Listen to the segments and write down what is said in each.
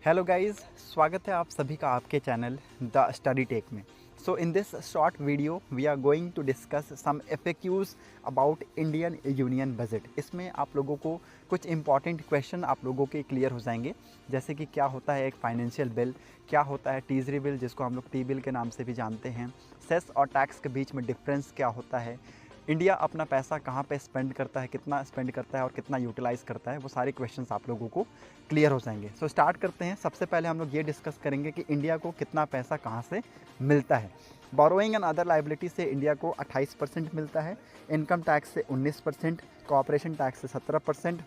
Hello guys, स्वागत है आप सभी का आपके चैनल द स्टडी टेक में। So in this short video we are going to discuss some FAQs about Indian union budget. इसमें आप लोगों को कुछ इंपॉर्टेंट क्वेश्चन आप लोगों के क्लियर हो जाएंगे, जैसे कि क्या होता है एक फाइनेंशियल बिल, क्या होता है टीजरी बिल जिसको हम लोग टी बिल के नाम से भी जानते हैं, सेस और टैक्स के बीच में डिफरेंस क्या होता है, इंडिया अपना पैसा कहाँ पे स्पेंड करता है, कितना स्पेंड करता है और कितना यूटिलाइज़ करता है, वो सारे क्वेश्चंस आप लोगों को क्लियर हो जाएंगे। सो स्टार्ट करते हैं। सबसे पहले हम लोग ये डिस्कस करेंगे कि इंडिया को कितना पैसा कहाँ से मिलता है। बोरोइंग एंड अदर लाइबिलिटी से इंडिया को 28% मिलता है, इनकम टैक्स से 19%, कॉर्पोरेशन टैक्स से 17%,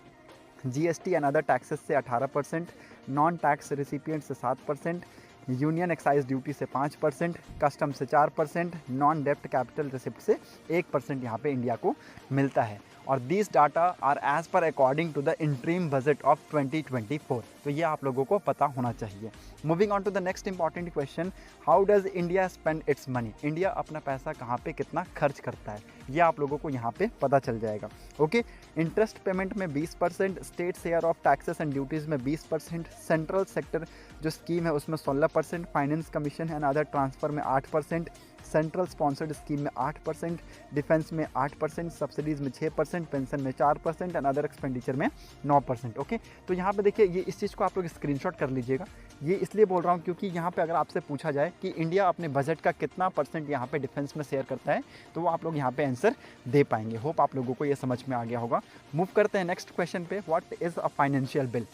जीएसटी एंड अदर टैक्सेस से 18%, नॉन टैक्स रिसिपिएंट से 7%, यूनियन एक्साइज ड्यूटी से 5%, कस्टम से 4%, नॉन डेप्ट कैपिटल रिसिप्ट से 1% यहाँ पे इंडिया को मिलता है। और these data are as per according to the interim budget of 2024। तो ये आप लोगों को पता होना चाहिए। Moving on to the next important question, how does India spend its money? India अपना पैसा कहाँ पे कितना खर्च करता है, ये आप लोगों को यहाँ पे पता चल जाएगा। ओके, इंटरेस्ट पेमेंट में 20%, state share of taxes and duties में 20%, सेंट्रल सेक्टर जो स्कीम है उसमें 16%, finance commission and other transfer में 8%, सेंट्रल स्पॉन्सर्ड स्कीम में 8%, डिफेंस में 8%, सब्सिडीज़ में 6%, पेंशन में 4% एंड अदर एक्सपेंडिचर में 9%। ओके, तो यहाँ पे देखिए, ये इस चीज़ को आप लोग स्क्रीनशॉट कर लीजिएगा। ये इसलिए बोल रहा हूँ क्योंकि यहाँ पे अगर आपसे पूछा जाए कि इंडिया अपने बजट का कितना परसेंट यहाँ पे डिफेंस में शेयर करता है, तो वो आप लोग यहाँ पे आंसर दे पाएंगे। होप आप लोगों को ये समझ में आ गया होगा। मूव करते हैं नेक्स्ट क्वेश्चन पे। What is a financial bill?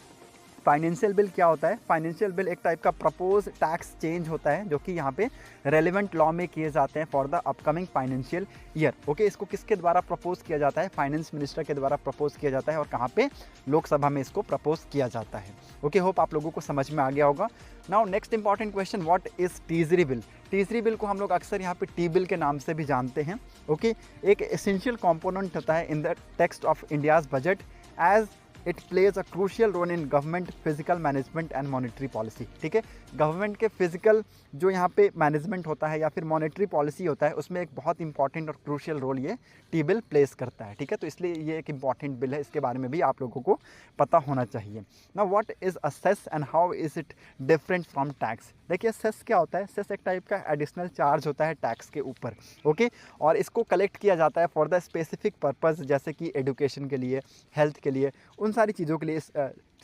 Financial bill क्या होता है? फाइनेंशियल बिल एक टाइप का प्रपोज टैक्स चेंज होता है जो कि यहाँ पे रेलिवेंट लॉ में किए जाते हैं for the upcoming financial year. Okay, इसको किसके द्वारा प्रपोज किया जाता है? फाइनेंस मिनिस्टर के द्वारा प्रपोज किया जाता है। और कहाँ पे? लोकसभा में इसको प्रपोज किया जाता है। ओके, होप आप लोगों को समझ में आ गया होगा। Now next important question, what is treasury bill? Treasury bill को हम लोग अक्सर यहाँ पे टी बिल के नाम से भी जानते हैं। ओके, एक एसेंशियल कॉम्पोनेंट होता है in the text of India's budget as it plays a crucial role in government physical management and monetary policy. ठीक है, गवर्नमेंट के फिजिकल जो यहाँ पे मैनेजमेंट होता है या फिर मॉनेटरी पॉलिसी होता है, उसमें एक बहुत इंपॉर्टेंट और क्रूशियल रोल ये टी बिल प्लेस करता है। ठीक है, तो इसलिए ये एक इंपॉर्टेंट बिल है, इसके बारे में भी आप लोगों को पता होना चाहिए। ना what is a cess and how is it different from tax? देखिए, सेस क्या होता है? सेस एक टाइप का एडिशनल चार्ज होता है टैक्स के ऊपर। ओके, और इसको कलेक्ट किया जाता है फॉर द स्पेसिफिक पर्पज़, जैसे कि एजुकेशन के लिए, हेल्थ के लिए, उन सारी चीज़ों के लिए इस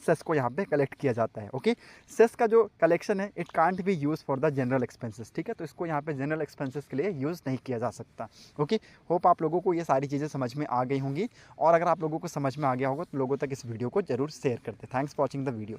सेस को यहाँ पे कलेक्ट किया जाता है। ओके, सेस का जो कलेक्शन है it can't be use for the general expenses. ठीक है, तो इसको यहाँ पे जनरल एक्सपेंसेस के लिए यूज़ नहीं किया जा सकता। ओके, होप आप लोगों को ये सारी चीज़ें समझ में आ गई होंगी। और अगर आप लोगों को समझ में आ गया होगा तो लोगों तक इस वीडियो को जरूर शेयर करते। Thanks for watching the video.